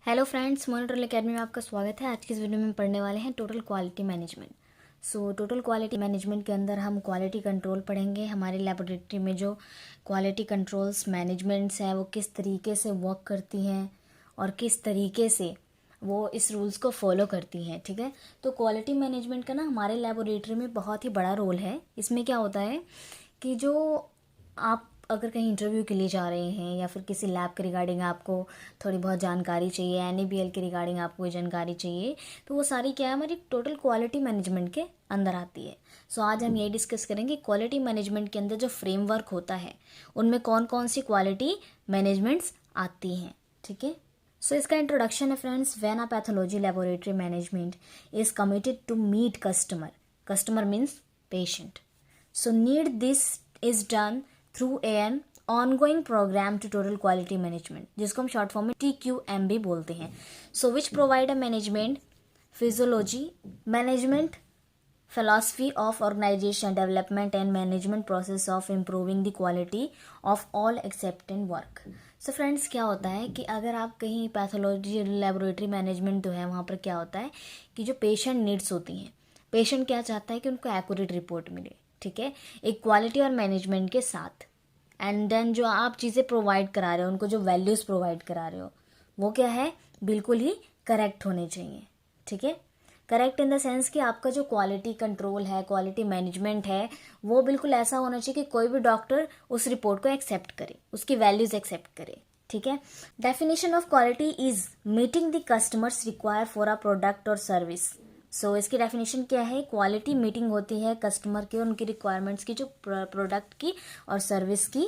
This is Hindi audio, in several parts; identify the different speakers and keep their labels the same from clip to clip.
Speaker 1: हेलो फ्रेंड्स, मॉनिटर एकेडमी में आपका स्वागत है। आज की इस वीडियो में हम पढ़ने वाले हैं total quality management. Total quality management के अंदर हम क्वालिटी कंट्रोल पढ़ेंगे। हमारे लेबोरेटरी में जो क्वालिटी कंट्रोल्स मैनेजमेंट्स हैं वो किस तरीके से वर्क करती हैं और किस तरीके से वो इस रूल्स को फॉलो करती हैं। ठीक है, तो क्वालिटी मैनेजमेंट का ना हमारे लेबोरेटरी में बहुत ही बड़ा रोल है। इसमें क्या होता है कि जो आप अगर कहीं इंटरव्यू के लिए जा रहे हैं या फिर किसी लैब के रिगार्डिंग आपको थोड़ी बहुत जानकारी चाहिए, NABL के रिगार्डिंग आपको कोई जानकारी चाहिए, तो वो सारी क्या है हमारी टोटल क्वालिटी मैनेजमेंट के अंदर आती है। आज हम ये डिस्कस करेंगे क्वालिटी मैनेजमेंट के अंदर जो फ्रेमवर्क होता है उनमें कौन कौन सी क्वालिटी मैनेजमेंट्स आती हैं। ठीक है, इसका इंट्रोडक्शन है friends. When a pathology laboratory management is committed to meet customer means patient, need this is done through an ongoing programme to total quality management, जिसको हम शॉर्ट फॉर्म में TQM भी बोलते हैं। Which provide a management physiology, management philosophy of organization development and management process of improving the quality of all accepted work। Friends क्या होता है कि अगर आप कहीं पैथोलॉजी लेबोरेटरी मैनेजमेंट जो है वहाँ पर क्या होता है कि जो पेशेंट नीड्स होती हैं, पेशेंट क्या चाहता है कि उनको एक्यूरेट रिपोर्ट मिले। ठीक है, एक क्वालिटी और मैनेजमेंट के साथ। एंड देन जो आप चीज़ें प्रोवाइड करा रहे हो, उनको जो वैल्यूज़ प्रोवाइड करा रहे हो वो क्या है, बिल्कुल ही करेक्ट होने चाहिए। ठीक है, करेक्ट इन द सेंस कि आपका जो क्वालिटी कंट्रोल है, क्वालिटी मैनेजमेंट है, वो बिल्कुल ऐसा होना चाहिए कि कोई भी डॉक्टर उस रिपोर्ट को एक्सेप्ट करे, उसकी वैल्यूज एक्सेप्ट करे। ठीक है, definition of quality is meeting the customers require for a product और सर्विस। इसकी डेफिनेशन क्या है, क्वालिटी मीटिंग होती है कस्टमर के, उनकी रिक्वायरमेंट्स की, जो प्रोडक्ट की और सर्विस की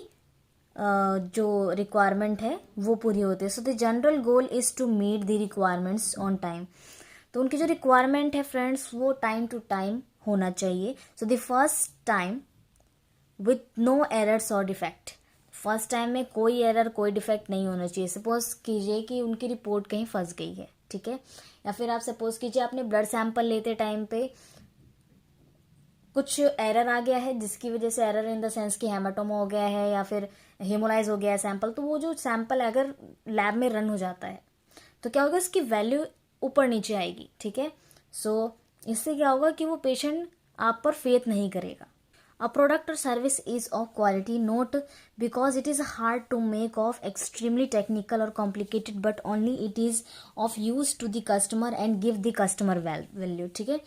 Speaker 1: जो रिक्वायरमेंट है वो पूरी होती है। The general goal is to meet the requirements on time. तो उनकी जो रिक्वायरमेंट है फ्रेंड्स वो टाइम टू टाइम होना चाहिए। The first time with no errors और डिफेक्ट। फर्स्ट टाइम में कोई एरर कोई डिफेक्ट नहीं होना चाहिए। सपोज कीजिए कि उनकी रिपोर्ट कहीं फंस गई है, ठीक है, या फिर आप सपोज कीजिए आपने ब्लड सैंपल लेते टाइम पे कुछ एरर आ गया है, जिसकी वजह से एरर इन द सेंस कि हेमाटोमा हो गया है या फिर हेमोलाइज हो गया है सैंपल, तो वो जो सैंपल अगर लैब में रन हो जाता है तो क्या होगा, उसकी वैल्यू ऊपर नीचे आएगी। ठीक है, इससे क्या होगा कि वो पेशेंट आप पर फेथ नहीं करेगा। अ प्रोडक्ट और service is of quality not because it is hard to make of extremely technical और complicated, but only it is of use to the customer and give the customer value. ठीक है,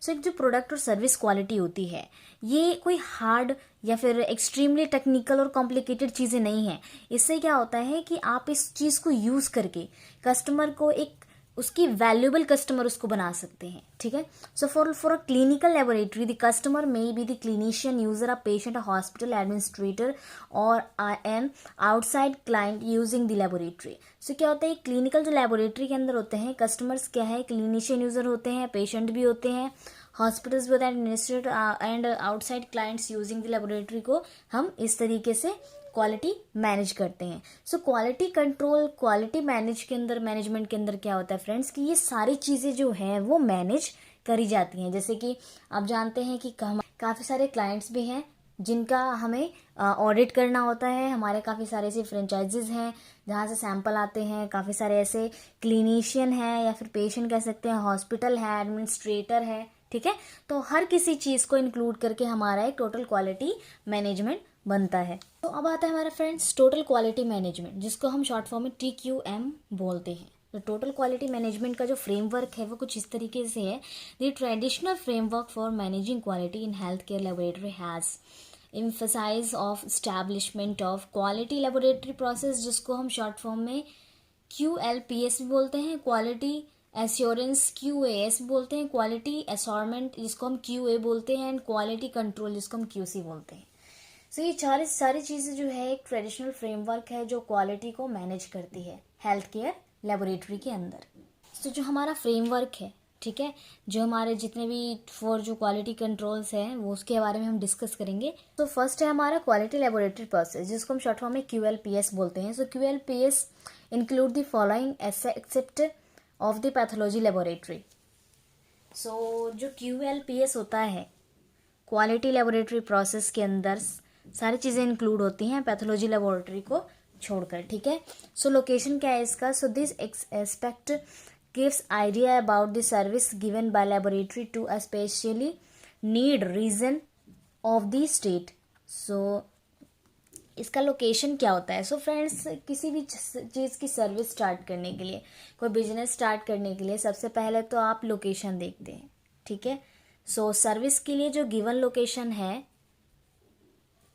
Speaker 1: एक जो प्रोडक्ट और सर्विस क्वालिटी होती है ये कोई हार्ड या फिर एक्सट्रीमली टेक्निकल और कॉम्प्लिकेटेड चीज़ें नहीं है। इससे क्या होता है कि आप इस चीज़ को यूज़ करके कस्टमर को एक उसकी वैल्यूएबल कस्टमर उसको बना सकते हैं। ठीक है, for a clinical laboratory the customer may be the clinician, user, a patient, a hospital administrator और an outside client using the laboratory. क्या होता है, क्लिनिकल जो लेबोरेटरी के अंदर होते हैं कस्टमर्स क्या है, क्लिनिशियन यूजर होते हैं, पेशेंट भी होते हैं, हॉस्पिटल्स भी होते हैं, administrator and outside clients using the laboratory को हम इस तरीके से क्वालिटी मैनेज करते हैं। क्वालिटी कंट्रोल, क्वालिटी मैनेजमेंट के अंदर क्या होता है फ्रेंड्स कि ये सारी चीज़ें जो हैं वो मैनेज करी जाती हैं। जैसे कि आप जानते हैं कि काफ़ी सारे क्लाइंट्स भी हैं जिनका हमें ऑडिट करना होता है। हमारे काफ़ी सारे ऐसे फ्रेंचाइजीज हैं जहाँ से सैंपल आते हैं, काफ़ी सारे ऐसे क्लिनिशियन हैं या फिर पेशेंट कह सकते हैं, हॉस्पिटल है, एडमिनिस्ट्रेटर है। ठीक है, तो हर किसी चीज़ को इंक्लूड करके हमारा एक टोटल क्वालिटी मैनेजमेंट बनता है। तो अब आता है हमारा फ्रेंड्स टोटल क्वालिटी मैनेजमेंट, जिसको हम शॉर्ट फॉर्म में TQM बोलते हैं। तो टोटल क्वालिटी मैनेजमेंट का जो फ्रेमवर्क है वो कुछ इस तरीके से है। The traditional framework for managing quality in health care laboratory has emphasise of establishment of quality laboratory process, जिसको हम शॉर्ट फॉर्म में QLPS भी बोलते हैं, क्वालिटी एश्योरेंस QAS बोलते हैं, क्वालिटी एश्योरमेंट जिसको हम QA बोलते हैं, एंड क्वालिटी कंट्रोल जिसको हम QC बोलते हैं। ये सारी चीज़ें जो है एक ट्रेडिशनल फ्रेमवर्क है जो क्वालिटी को मैनेज करती है हेल्थ केयर लेबोरेटरी के अंदर। जो हमारा फ्रेमवर्क है, ठीक है, जो हमारे जितने भी जो क्वालिटी कंट्रोल्स हैं वो उसके बारे में हम डिस्कस करेंगे। फर्स्ट है हमारा क्वालिटी लेबोरेटरी प्रोसेस, जिसको हम शॉर्ट फॉर्म में QLPS बोलते हैं। QLPS include the following except of the pathology laboratory. जो QLPS होता है क्वालिटी लेबोरेटरी प्रोसेस के अंदर सारी चीज़ें इंक्लूड होती हैं पैथोलॉजी लेबोरेटरी को छोड़कर, ठीक है। सो लोकेशन क्या है इसका, so this aspect gives idea about the service given by laboratory to a specially need region of the state. So इसका लोकेशन क्या होता है। सो फ्रेंड्स, किसी भी चीज़ की सर्विस स्टार्ट करने के लिए, कोई बिजनेस स्टार्ट करने के लिए सबसे पहले तो आप लोकेशन देखते हैं, ठीक है। सो सर्विस के लिए जो गिवन लोकेशन है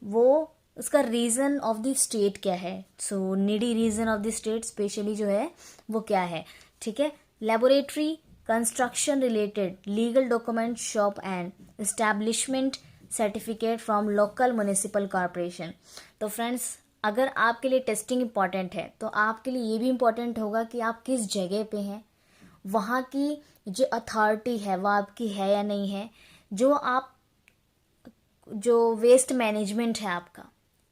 Speaker 1: वो उसका रीजन ऑफ द स्टेट क्या है। So needy region of the state specially जो है वो क्या है, ठीक है। Laboratory construction related legal document shop and establishment certificate from local municipal corporation. तो फ्रेंड्स, अगर आपके लिए टेस्टिंग इम्पॉर्टेंट है तो आपके लिए ये भी इम्पॉर्टेंट होगा कि आप किस जगह पे हैं, वहाँ की जो अथॉरिटी है वो आपकी है या नहीं है, जो वेस्ट मैनेजमेंट है आपका,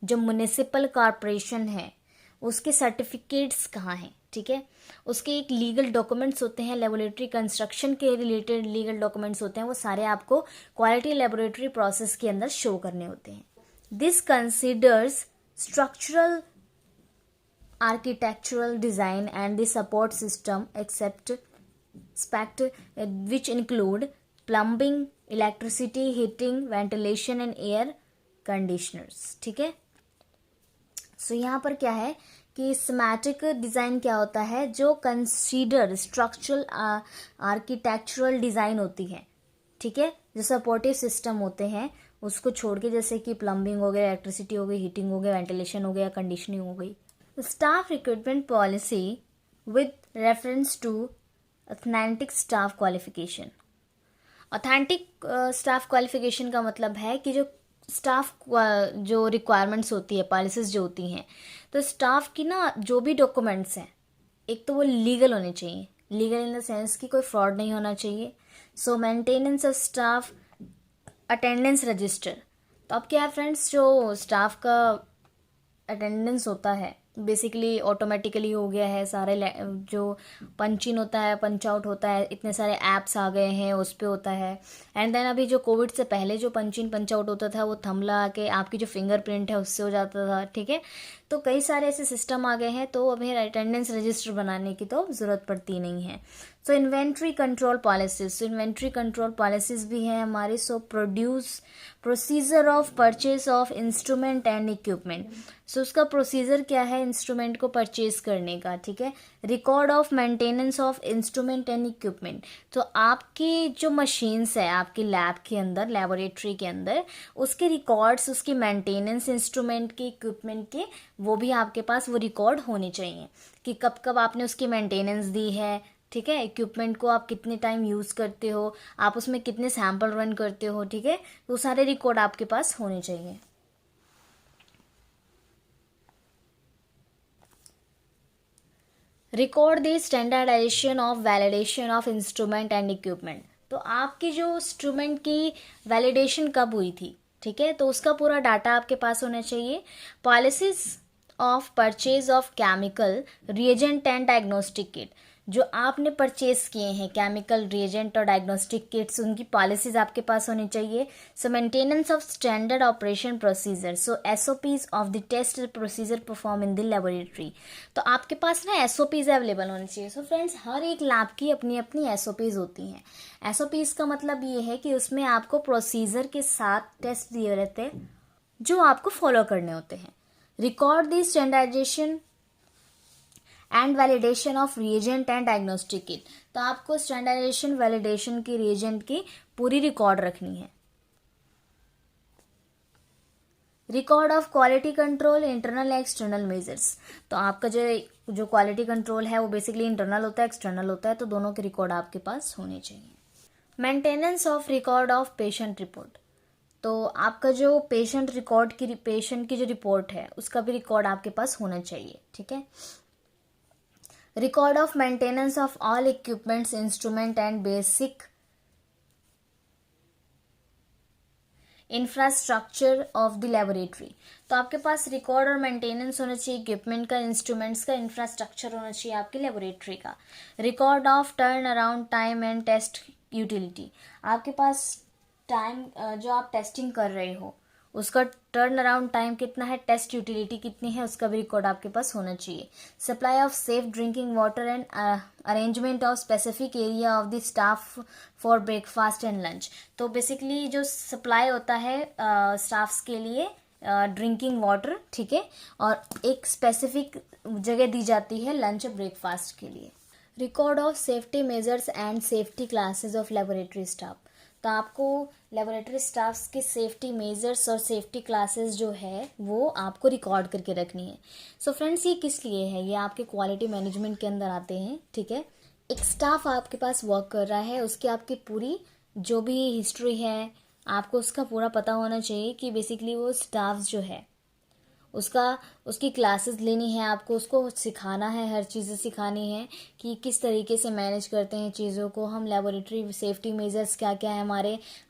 Speaker 1: जो म्युनिसिपल कॉरपोरेशन है उसके सर्टिफिकेट्स कहाँ हैं, ठीक है। उसके एक लीगल डॉक्यूमेंट्स होते हैं, लेबोरेटरी कंस्ट्रक्शन के रिलेटेड लीगल डॉक्यूमेंट्स होते हैं, वो सारे आपको क्वालिटी लेबोरेटरी प्रोसेस के अंदर शो करने होते हैं। This considers structural architectural design and the support system aspect which include plumbing, electricity, heating, ventilation and air conditioners, ठीक है। सो यहाँ पर क्या है कि स्कीमेटिक डिज़ाइन क्या होता है, जो कंसीडर स्ट्रक्चरल आर्किटेक्चरल डिज़ाइन होती है, ठीक है। जो सपोर्टिव सिस्टम होते हैं उसको छोड़ के, जैसे कि प्लम्बिंग हो गया, इलेक्ट्रिसिटी हो गई, हीटिंग हो गया, वेंटिलेशन हो गया, कंडीशनिंग हो गई। Staff recruitment policy with reference to authentic staff qualification। Authentic staff qualification का मतलब है कि जो स्टाफ जो रिक्वायरमेंट्स होती है, पॉलिसीज जो होती हैं, तो स्टाफ की ना जो भी डॉक्यूमेंट्स हैं, एक तो वो लीगल होने चाहिए, लीगल इन द सेंस कि कोई फ्रॉड नहीं होना चाहिए। So maintenance of staff attendance register. तो अब क्या है फ्रेंड्स, जो स्टाफ का अटेंडेंस होता है बेसिकली ऑटोमेटिकली हो गया है, सारे जो पंच इन होता है, पंच आउट होता है, इतने सारे ऐप्स आ गए हैं उस पर होता है। एंड देन अभी जो कोविड से पहले जो पंच इन पंच आउट होता था वो थंबला के आपकी जो फिंगरप्रिंट है उससे हो जाता था, ठीक है। तो कई सारे ऐसे सिस्टम आ गए हैं, तो अभी अटेंडेंस रजिस्टर बनाने की तो ज़रूरत पड़ती नहीं है। So inventory control policies, so inventory control policies भी हैं हमारी। So procedure of purchase of instrument and equipment. So उसका प्रोसीजर क्या है इंस्ट्रूमेंट को परचेज करने का, ठीक है। Record of maintenance of instrument and equipment. तो आपकी जो मशीन्स है आपकी लैब के अंदर, लेबोरेटरी के अंदर, उसके रिकॉर्ड्स, उसकी मेंटेनेंस इंस्ट्रूमेंट के, इक्विपमेंट के, वो भी आपके पास वो रिकॉर्ड होने चाहिए कि कब कब आपने उसकी मेंटेनेंस दी है, ठीक है। इक्विपमेंट को आप कितने टाइम यूज़ करते हो, आप उसमें कितने सैंपल रन करते हो, ठीक है। वो सारे रिकॉर्ड आपके पास होने चाहिए। Record the standardisation of validation of instrument and equipment. तो आपकी जो इंस्ट्रूमेंट की वैलिडेशन कब हुई थी, ठीक है, तो उसका पूरा डाटा आपके पास होना चाहिए। Policies of purchase of chemical reagent and diagnostic kit. जो आपने परचेज किए हैं केमिकल रिएजेंट और डायग्नोस्टिक किट्स, उनकी पॉलिसीज आपके पास होनी चाहिए। So maintenance of standard operation procedure, so SOPs of the test procedure perform in the laboratory. तो आपके पास ना एसओपीज अवेलेबल होनी चाहिए। सो फ्रेंड्स, हर एक लैब की अपनी अपनी एसओपीज होती हैं। एसओपीज का मतलब ये है कि उसमें आपको प्रोसीजर के साथ टेस्ट दिए रहते हैं जो आपको फॉलो करने होते हैं। Record the standardisation and validation of reagent and diagnostic kit. तो आपको स्टैंडर्डाइजेशन, वैलिडेशन की, रिएजेंट की पूरी रिकॉर्ड रखनी है। Record of quality control internal external measures. तो आपका जो क्वालिटी कंट्रोल है वो बेसिकली इंटरनल होता है, एक्सटर्नल होता है, तो दोनों के रिकॉर्ड आपके पास होने चाहिए। Maintenance of record of patient report. तो आपका जो पेशेंट की जो रिपोर्ट है उसका भी रिकॉर्ड आपके पास होना चाहिए, ठीक है। Record of maintenance of all equipments, instrument and basic infrastructure of the laboratory. तो आपके पास रिकॉर्ड और मेंटेनेंस होना चाहिए इक्विपमेंट का, इंस्ट्रूमेंट्स का, इंफ्रास्ट्रक्चर होना चाहिए आपकी लेबोरेटरी का। Record of turnaround time and test utility. आपके पास टाइम जो आप टेस्टिंग कर रहे हो उसका टर्न अराउंड टाइम कितना है, टेस्ट यूटिलिटी कितनी है, उसका भी रिकॉर्ड आपके पास होना चाहिए। Supply of safe drinking water and arrangement of specific area of the staff for breakfast and lunch. तो बेसिकली जो सप्लाई होता है स्टाफ्स के लिए ड्रिंकिंग वाटर, ठीक है, और एक स्पेसिफिक जगह दी जाती है लंच और ब्रेकफास्ट के लिए। Record of safety measures and safety classes of laboratory staff. तो आपको लेबोरेटरी स्टाफ्स के सेफ्टी मेजर्स और सेफ्टी क्लासेस जो है वो आपको रिकॉर्ड करके रखनी है। सो फ्रेंड्स, ये किस लिए है, ये आपके क्वालिटी मैनेजमेंट के अंदर आते हैं, ठीक है। एक स्टाफ आपके पास वर्क कर रहा है, उसकी आपकी पूरी जो भी हिस्ट्री है आपको उसका पूरा पता होना चाहिए कि बेसिकली वो स्टाफ जो है उसकी क्लासेस लेनी है आपको, उसको सिखाना है, हर चीज़ें सिखानी है कि किस तरीके से मैनेज करते हैं चीज़ों को हम। लेबोरेटरी सेफ्टी मेजर्स क्या क्या है,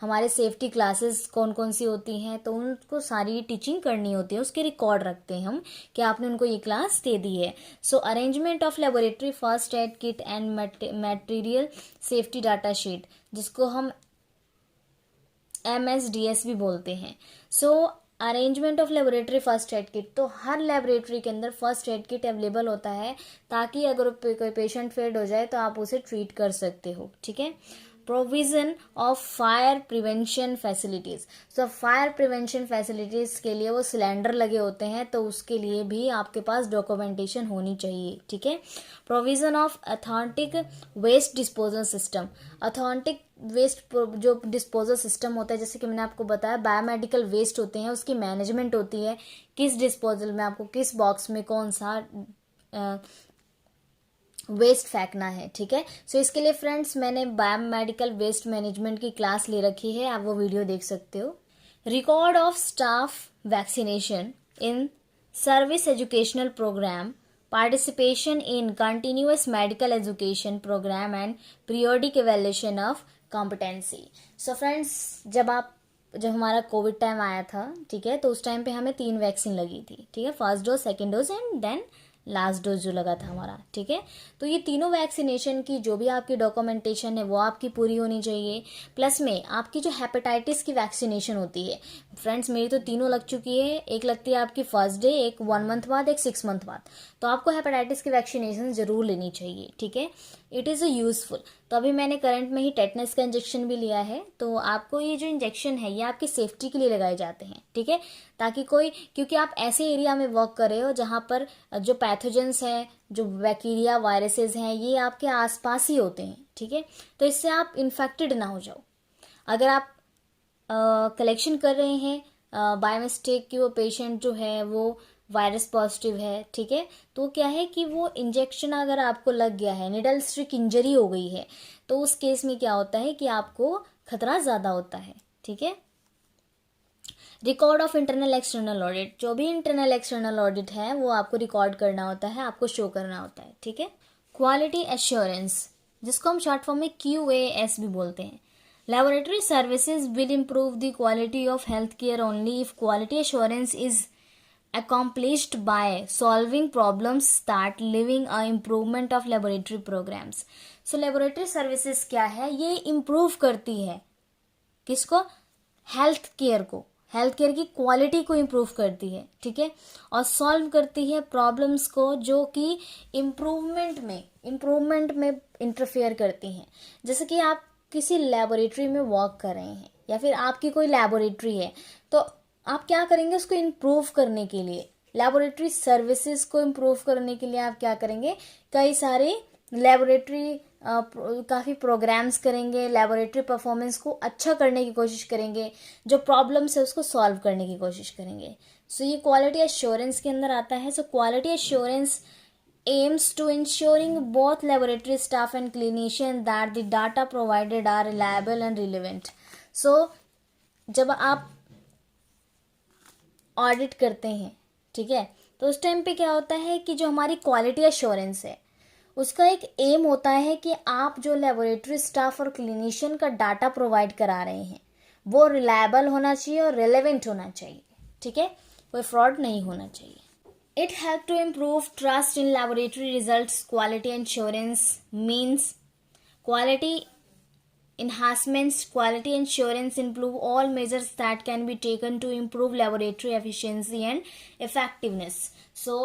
Speaker 1: हमारे सेफ्टी क्लासेस कौन कौन सी होती हैं, तो उनको सारी टीचिंग करनी होती है, उसके रिकॉर्ड रखते हैं हम कि आपने उनको ये क्लास दे दी है। So arrangement of laboratory first aid kit and material safety data sheet, जिसको हम MSDS भी बोलते हैं। So arrangement of laboratory first aid kit, तो हर लेबोरेटरी के अंदर फर्स्ट एड किट अवेलेबल होता है ताकि अगर कोई पेशेंट फेड हो जाए तो आप उसे ट्रीट कर सकते हो, ठीक है। Provision of fire prevention facilities, तो फायर प्रिवेंशन फैसिलिटीज के लिए वो सिलेंडर लगे होते हैं, तो उसके लिए भी आपके पास डॉक्यूमेंटेशन होनी चाहिए, ठीक है। Provision of authentic waste disposal system, authentic waste जो डिस्पोजल सिस्टम होता है, जैसे कि मैंने आपको बताया बायोमेडिकल वेस्ट होते हैं, उसकी मैनेजमेंट होती है, किस डिस्पोजल में आपको किस बॉक्स में कौन सा वेस्ट फेंकना है, ठीक है। सो इसके लिए फ्रेंड्स मैंने बायोमेडिकल वेस्ट मैनेजमेंट की क्लास ले रखी है, आप वो वीडियो देख सकते हो। Record of staff vaccination in service educational programme, participation in continuous medical education programme and periodic evaluation of competency. So friends, जब हमारा कोविड टाइम आया था, ठीक है, तो उस टाइम पे हमें 3 वैक्सीन लगी थी, ठीक है, first dose, second dose and then last dose जो लगा था हमारा, ठीक है। तो ये तीनों वैक्सीनेशन की जो भी आपकी डॉक्यूमेंटेशन है वो आपकी पूरी होनी चाहिए। प्लस में आपकी जो हेपेटाइटिस की वैक्सीनेशन होती है, फ्रेंड्स मेरी तो तीनों लग चुकी है, एक लगती है आपकी फर्स्ट डे, एक 1 मंथ बाद, एक 6 मंथ बाद, तो आपको हेपेटाइटिस की वैक्सीनेशन जरूर लेनी चाहिए, ठीक है। It is useful. तो अभी मैंने करंट में ही टेटनस का इंजेक्शन भी लिया है, तो आपको ये जो इंजेक्शन है ये आपकी सेफ्टी के लिए लगाए जाते हैं, ठीक है, ताकि क्योंकि आप ऐसे एरिया में वर्क कर रहे हो जहाँ पर जो पैथोजेंस हैं, जो बैक्टीरिया वायरसेस हैं, ये आपके आसपास ही होते हैं, ठीक है, तो इससे आप इन्फेक्टेड ना हो जाओ। अगर आप कलेक्शन कर रहे हैं बाय मिस्टेक कि वो पेशेंट जो है वो वायरस पॉजिटिव है, ठीक है, तो क्या है कि वो इंजेक्शन अगर आपको लग गया है, निडल स्ट्रिक इंजरी हो गई है, तो उस केस में क्या होता है कि आपको खतरा ज़्यादा होता है, ठीक है। Record of internal external audit, जो भी इंटरनल एक्सटर्नल ऑडिट है वो आपको रिकॉर्ड करना होता है, आपको शो करना होता है, ठीक है। क्वालिटी एश्योरेंस, जिसको हम शॉर्ट फॉर्म में QAS भी बोलते हैं। Laboratory services will improve the quality of healthcare only if quality assurance is accomplished by solving problems that leaving a improvement of laboratory programs. So laboratory services क्या है, ये improve करती है किसको, हेल्थ केयर को, हेल्थ केयर की क्वालिटी को इम्प्रूव करती है, ठीक है, और सॉल्व करती है प्रॉब्लम्स को जो कि इम्प्रूवमेंट में इंटरफेयर करती हैं। जैसे कि आप किसी लेबोरेटरी में वर्क कर रहे हैं या फिर आपकी कोई लेबोरेटरी है, तो आप क्या करेंगे, उसको इम्प्रूव करने के लिए, लेबोरेटरी सर्विसेज को इम्प्रूव करने के लिए आप क्या करेंगे, कई सारे लेबोरेटरी काफ़ी प्रोग्राम्स करेंगे, लेबोरेटरी परफॉर्मेंस को अच्छा करने की कोशिश करेंगे, जो प्रॉब्लम्स है उसको सॉल्व करने की कोशिश करेंगे। सो ये क्वालिटी एश्योरेंस के अंदर आता है। So quality assurance aims to ensuring both laboratory staff and clinician that the data provided are reliable and relevant. So जब आप ऑडिट करते हैं, ठीक है, तो उस टाइम पे क्या होता है कि जो हमारी क्वालिटी एश्योरेंस है उसका एक एम होता है कि आप जो लेबोरेटरी स्टाफ और क्लिनिशियन का डाटा प्रोवाइड करा रहे हैं वो रिलायबल होना चाहिए और रेलेवेंट होना चाहिए, ठीक है, कोई फ्रॉड नहीं होना चाहिए। It helped to improve trust in laboratory results. Quality assurance means quality enhancements, quality assurance improve all measures that can be taken to improve laboratory efficiency and effectiveness. So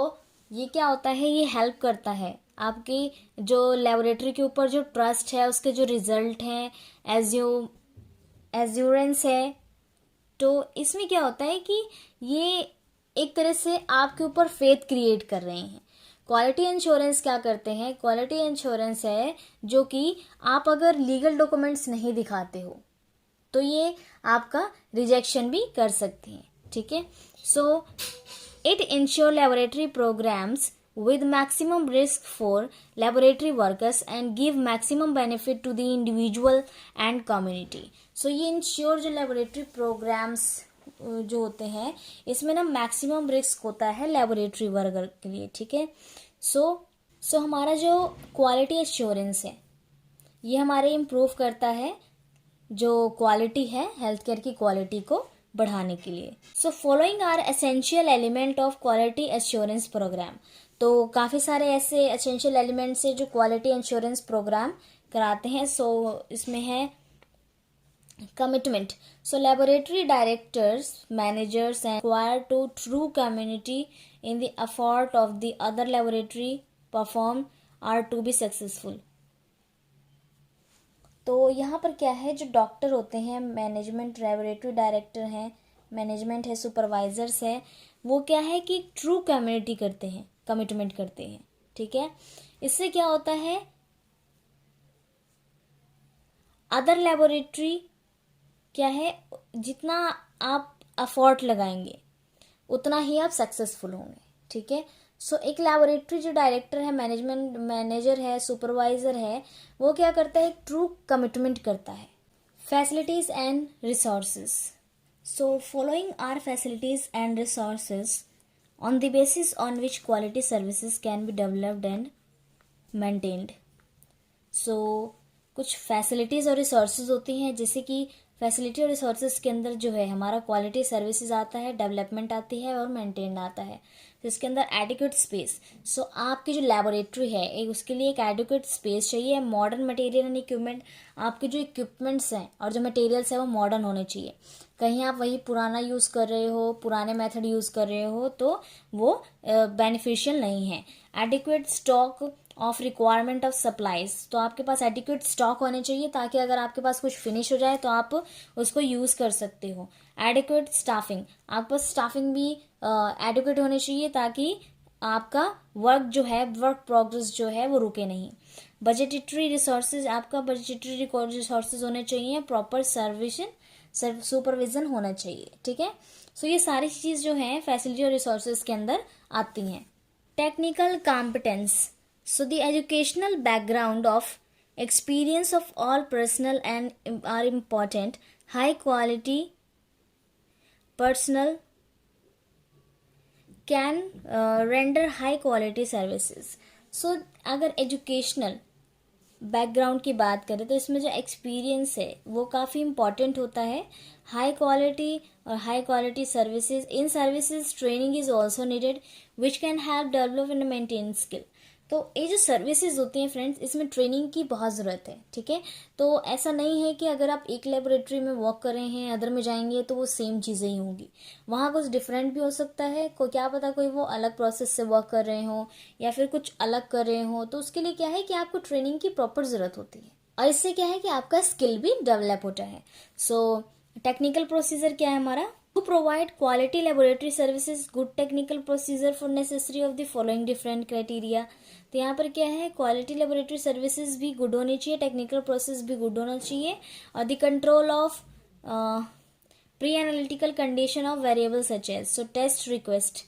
Speaker 1: ये क्या होता है, ये हेल्प करता है आपकी जो लेबोरेटरी के ऊपर जो ट्रस्ट है, उसके जो रिजल्ट हैं, एज्योरेंस है. तो इसमें क्या होता है कि ये एक तरह से आपके ऊपर फेथ क्रिएट कर रहे हैं. क्वालिटी इंश्योरेंस क्या करते हैं, क्वालिटी इंश्योरेंस है जो कि आप अगर लीगल डॉक्यूमेंट्स नहीं दिखाते हो तो ये आपका रिजेक्शन भी कर सकते हैं. ठीक है. So it ensure laboratory programmes with maximum risk for laboratory workers and give maximum benefit to the individual and community. So ये इंश्योर जो लेबोरेटरी प्रोग्राम्स जो होते हैं इसमें ना मैक्सिमम रिस्क होता है लेबोरेटरी वर्कर के लिए. ठीक है. सो हमारा जो क्वालिटी एश्योरेंस है ये हमारे इम्प्रूव करता है जो क्वालिटी है हेल्थ केयर की क्वालिटी को बढ़ाने के लिए. So following are essential element of quality assurance programme. तो काफ़ी सारे ऐसे एसेंशियल एलिमेंट्स है जो क्वालिटी इंश्योरेंस प्रोग्राम कराते हैं. सो इसमें है commitment. So laboratory directors, managers and require to true community in the effort of the other laboratory perform are to be successful. तो यहाँ पर क्या है, जो डॉक्टर होते हैं, मैनेजमेंट, लेबोरेटरी डायरेक्टर हैं, मैनेजमेंट है, सुपरवाइजर्स है, वो क्या है कि ट्रू कम्युनिटी करते हैं, कमिटमेंट करते हैं. ठीक है. इससे क्या होता है, अदर लेबोरेटरी क्या है, जितना आप एफर्ट लगाएंगे उतना ही आप सक्सेसफुल होंगे. ठीक है. सो एक लेबोरेटरी जो डायरेक्टर है, मैनेजमेंट मैनेजर है, सुपरवाइजर है, वो क्या करता है, ट्रू कमिटमेंट करता है. Facilities and resources. So following are facilities and resources on the basis on which quality services can be developed and maintained. So कुछ फैसिलिटीज़ और रिसोर्सेज होती हैं, जैसे कि फैसिलिटी और रिसोर्सेज के अंदर जो है हमारा क्वालिटी सर्विसेज आता है, डेवलपमेंट आती है और मेंटेन आता है. तो इसके अंदर एडिक्वेट स्पेस. सो आपकी जो लेबोरेटरी है एक उसके लिए एक एडिक्वेट स्पेस चाहिए. Modern material and equipment. आपके जो इक्विपमेंट्स हैं और जो मटेरियल्स हैं वो मॉडर्न होने चाहिए. कहीं आप वही पुराना यूज़ कर रहे हो, पुराने मेथड यूज़ कर रहे हो तो वो बेनिफिशियल नहीं है. Adequate stock of requirement of supplies. तो आपके पास एडिक्वेट स्टॉक होने चाहिए ताकि अगर आपके पास कुछ फिनिश हो जाए तो आप उसको यूज़ कर सकते हो. Adequate staffing. आपके पास स्टाफिंग भी एडिक्वेट होनी चाहिए ताकि आपका वर्क जो है, वर्क प्रोग्रेस जो है वो रुके नहीं. बजटेटरी रिसोर्सेज. आपका बजटेटरी रिसोर्सेज होने चाहिए. प्रॉपर सुपरविजन होना चाहिए. ठीक है. सो ये सारी चीज़ जो है फैसिलिटी और रिसोर्सेज के अंदर आती हैं. Technical competence. So the educational background of experience of all personnel and are important. High quality personnel can render high quality services. So अगर educational बैकग्राउंड की बात करें तो इसमें जो एक्सपीरियंस है वो काफ़ी इम्पॉर्टेंट होता है. हाई क्वालिटी और high quality services. In services training is also needed which can help develop and maintain skill. तो ये जो सर्विसेज होती हैं फ्रेंड्स, इसमें ट्रेनिंग की बहुत ज़रूरत है. ठीक है. तो ऐसा नहीं है कि अगर आप एक लेबोरेटरी में वर्क कर रहे हैं, अदर में जाएंगे तो वो सेम चीज़ें ही होंगी. वहाँ कुछ डिफरेंट भी हो सकता है. क्या पता कोई वो अलग प्रोसेस से वर्क कर रहे हो या फिर कुछ अलग कर रहे हो. तो उसके लिए क्या है कि आपको ट्रेनिंग की प्रॉपर ज़रूरत होती है और इससे क्या है कि आपका स्किल भी डेवलप होता है. सो टेक्निकल प्रोसीजर क्या है हमारा, to provide quality laboratory services, good technical procedure for necessary of the following different criteria. तो यहाँ पर क्या है, क्वालिटी लेबोरेटरी सर्विसेज भी गुड होनी चाहिए, टेक्निकल प्रोसेस भी गुड होना चाहिए और the control of pre analytical condition of variable such as. So test request,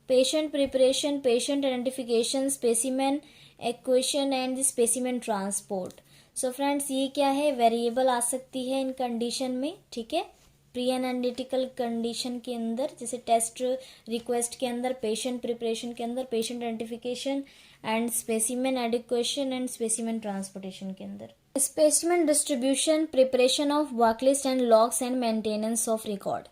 Speaker 1: patient preparation, patient identification, specimen acquisition and the specimen transport. So friends ये क्या है, वेरिएबल आ सकती है इन कंडीशन में. ठीक है. प्री एनालिटिकल कंडीशन के अंदर जैसे टेस्ट रिक्वेस्ट के अंदर, पेशेंट प्रिपरेशन के अंदर, patient identification and specimen adequation and specimen transportation के अंदर. Specimen distribution, preparation of worklist and logs and maintenance of record.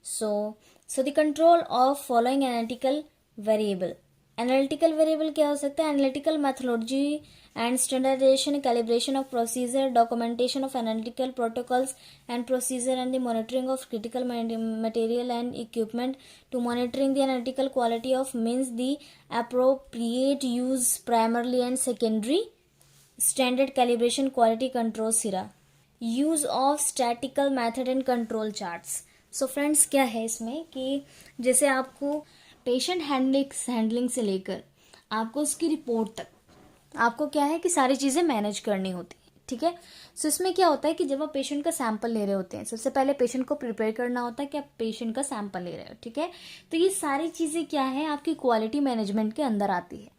Speaker 1: So the control of following analytical variable. Analytical variable क्या हो सकता है, analytical methodology and standardization, calibration of procedure, documentation of analytical protocols and procedure, and the monitoring of critical material and equipment to monitoring the analytical quality of means the appropriate use primarily and secondary, standard calibration, quality control सिरा, use of statistical method and control charts. So friends क्या है इसमें कि जैसे आपको पेशेंट हैंडलिंग से लेकर आपको उसकी रिपोर्ट तक आपको क्या है कि सारी चीज़ें मैनेज करनी होती है. ठीक है. सो इसमें क्या होता है कि जब आप पेशेंट का सैंपल ले रहे होते हैं, सबसे पहले पेशेंट को प्रिपेयर करना होता है कि आप पेशेंट का सैंपल ले रहे हो. ठीक है. तो ये सारी चीज़ें क्या है आपकी क्वालिटी मैनेजमेंट के अंदर आती है.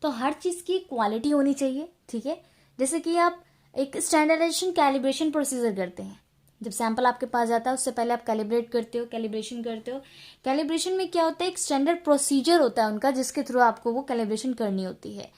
Speaker 1: तो हर चीज़ की क्वालिटी होनी चाहिए. ठीक है. जैसे कि आप एक स्टैंडर्डाइजेशन कैलिब्रेशन प्रोसीजर करते हैं. जब सैंपल आपके पास जाता है उससे पहले आप कैलिब्रेट करते हो, कैलिब्रेशन करते हो. कैलिब्रेशन में क्या होता है, एक स्टैंडर्ड प्रोसीजर होता है उनका जिसके थ्रू आपको वो कैलिब्रेशन करनी होती है.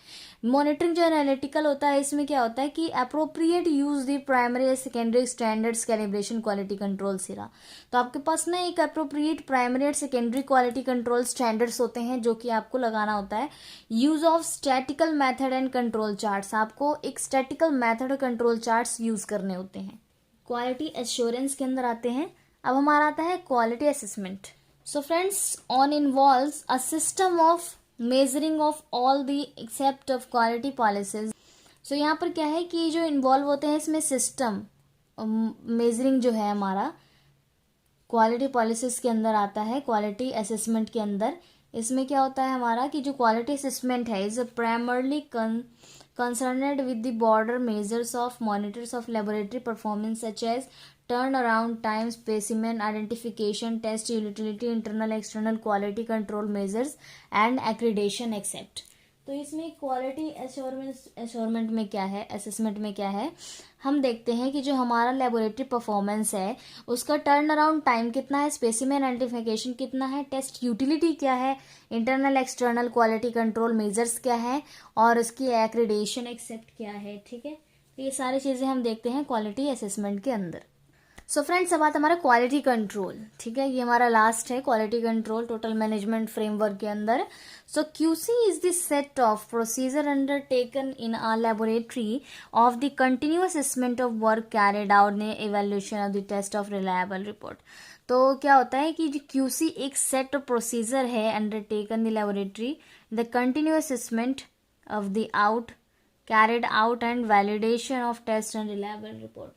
Speaker 1: मॉनिटरिंग जो एनालिटिकल होता है इसमें क्या होता है कि अप्रोप्रिएट यूज द प्राइमरी या secondary standards calibration quality control सिरा. तो आपके पास ना एक अप्रोप्रिएट प्राइमरी और सेकेंडरी क्वालिटी कंट्रोल स्टैंडर्ड्स होते हैं जो कि आपको लगाना होता है. Use of statistical method and control charts, आपको एक स्टैटिकल मेथड और कंट्रोल चार्ट्स यूज करने होते हैं. क्वालिटी एश्योरेंस के अंदर आते हैं. अब हमारा आता है quality assessment. So friends on involves a system of measuring of all the except of quality policies. So यहाँ पर क्या है कि जो इन्वॉल्व होते हैं इसमें सिस्टम मेजरिंग जो है हमारा क्वालिटी पॉलिसीज के अंदर आता है. क्वालिटी असेसमेंट के अंदर इसमें क्या होता है हमारा कि जो क्वालिटी असेसमेंट है is primarily concerned with the broader measures of monitors of laboratory performance such as turnaround time, specimen identification, test utility, internal external quality control measures and accreditation except. तो इसमें क्वालिटी एश्योरमेंट में क्या है, असेसमेंट में क्या है, हम देखते हैं कि जो हमारा लेबोरेटरी परफॉर्मेंस है उसका टर्न अराउंड टाइम कितना है, स्पेसिमेन आइडेंटिफिकेशन कितना है, टेस्ट यूटिलिटी क्या है, internal external quality control measures क्या है और उसकी एक्रेडिटेशन एक्सेप्ट क्या है. ठीक है. तो ये सारी चीज़ें हम देखते हैं क्वालिटी असेसमेंट के अंदर. सो फ्रेंड्स अब बात हमारा क्वालिटी कंट्रोल. ठीक है. ये हमारा लास्ट है quality control total management framework के अंदर. So QC is the set of procedure undertaken in a laboratory of the continuous assessment of work carried out in evaluation of the test of reliable report. तो क्या होता है कि जो क्यूसी एक सेट ऑफ प्रोसीजर है undertaken the laboratory the continuous assessment of the out carried out and validation of test and reliable report.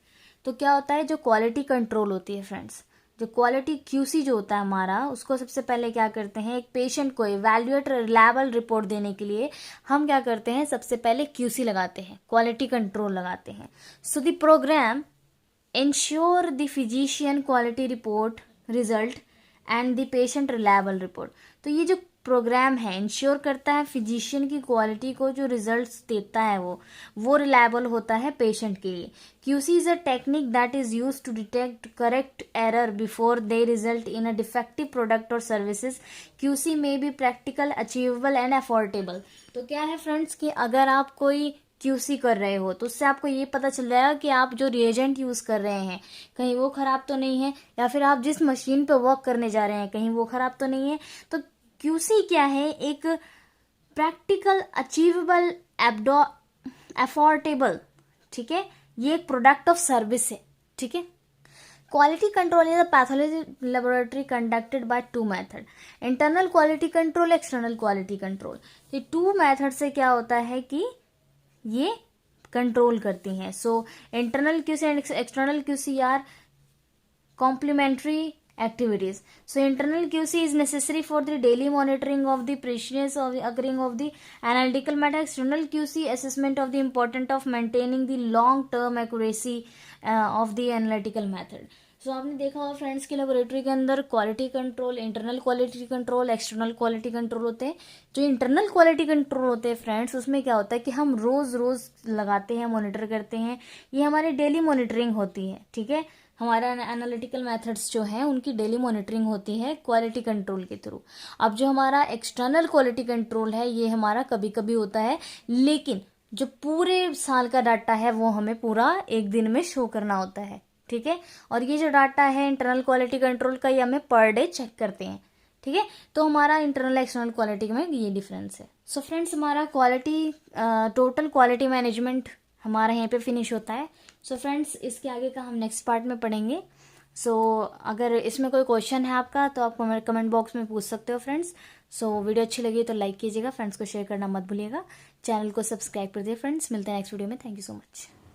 Speaker 1: तो क्या होता है जो क्वालिटी कंट्रोल होती है फ्रेंड्स, जो क्वालिटी क्यूसी जो होता है हमारा उसको सबसे पहले क्या करते हैं, एक पेशेंट को इवैल्यूएट रिलायबल रिपोर्ट देने के लिए हम क्या करते हैं, सबसे पहले क्यूसी लगाते हैं, क्वालिटी कंट्रोल लगाते हैं. So the program ensure the physician quality report result and the patient reliable report. तो ये जो प्रोग्राम है इंश्योर करता है फिजिशियन की क्वालिटी को, जो रिजल्ट्स देता है वो रिलायबल होता है पेशेंट के लिए. QC is a technique that is use to detect correct error before they result in a defective product और सर्विसेज. क्यूसी में be practical, achievable and affordable. तो क्या है फ्रेंड्स कि अगर आप कोई क्यूसी कर रहे हो तो उससे आपको ये पता चल जाएगा कि आप जो रिएजेंट यूज़ कर रहे हैं कहीं वो ख़राब तो नहीं है, या फिर आप जिस मशीन पे वर्क करने जा रहे हैं कहीं वो ख़राब तो नहीं है. तो क्यूसी क्या है, एक प्रैक्टिकल, अचीवेबल, अफोर्डेबल. ठीक है. ये एक प्रोडक्ट ऑफ सर्विस है. ठीक है. Quality control is a pathology laboratory conducted by two method, internal quality control, external quality control. ये टू मेथड से क्या होता है कि ये कंट्रोल करती हैं. So internal QC and external QC are complementary activities. So internal QC is necessary for the daily monitoring of the precision of the occurring of the analytical matter. External QC assessment of the importance of maintaining the long term accuracy of the analytical method. सो आपने देखा होगा फ्रेंड्स की लेबोरेटरी के अंदर quality control, internal quality control, external quality control होते हैं. जो इंटरनल क्वालिटी कंट्रोल होते हैं फ्रेंड्स उसमें क्या होता है कि हम रोज़ लगाते हैं, मॉनिटर करते हैं. ये हमारी डेली मॉनिटरिंग होती है. ठीक है. हमारा एनालिटिकल मेथड्स जो हैं उनकी डेली मॉनिटरिंग होती है क्वालिटी कंट्रोल के थ्रू. अब जो हमारा एक्सटर्नल क्वालिटी कंट्रोल है ये हमारा कभी कभी होता है, लेकिन जो पूरे साल का डाटा है वो हमें पूरा एक दिन में शो करना होता है. ठीक है. और ये जो डाटा है इंटरनल क्वालिटी कंट्रोल का ये हमें पर डे चेक करते हैं. ठीक है। तो हमारा इंटरनल एक्सटर्नल क्वालिटी में ये डिफरेंस है। सो फ्रेंड्स, हमारा क्वालिटी टोटल क्वालिटी मैनेजमेंट हमारा यहाँ पे फिनिश होता है। सो फ्रेंड्स, इसके आगे का हम नेक्स्ट पार्ट में पढ़ेंगे। सो अगर इसमें कोई क्वेश्चन है आपका तो आप कमेंट बॉक्स में पूछ सकते हो फ्रेंड्स। सो वीडियो अच्छी लगी तो लाइक कीजिएगा, फ्रेंड्स को शेयर करना मत भूलिएगा, चैनल को सब्सक्राइब कर दिए फ्रेंड्स। मिलते हैं नेक्स्ट वीडियो में। Thank you so much.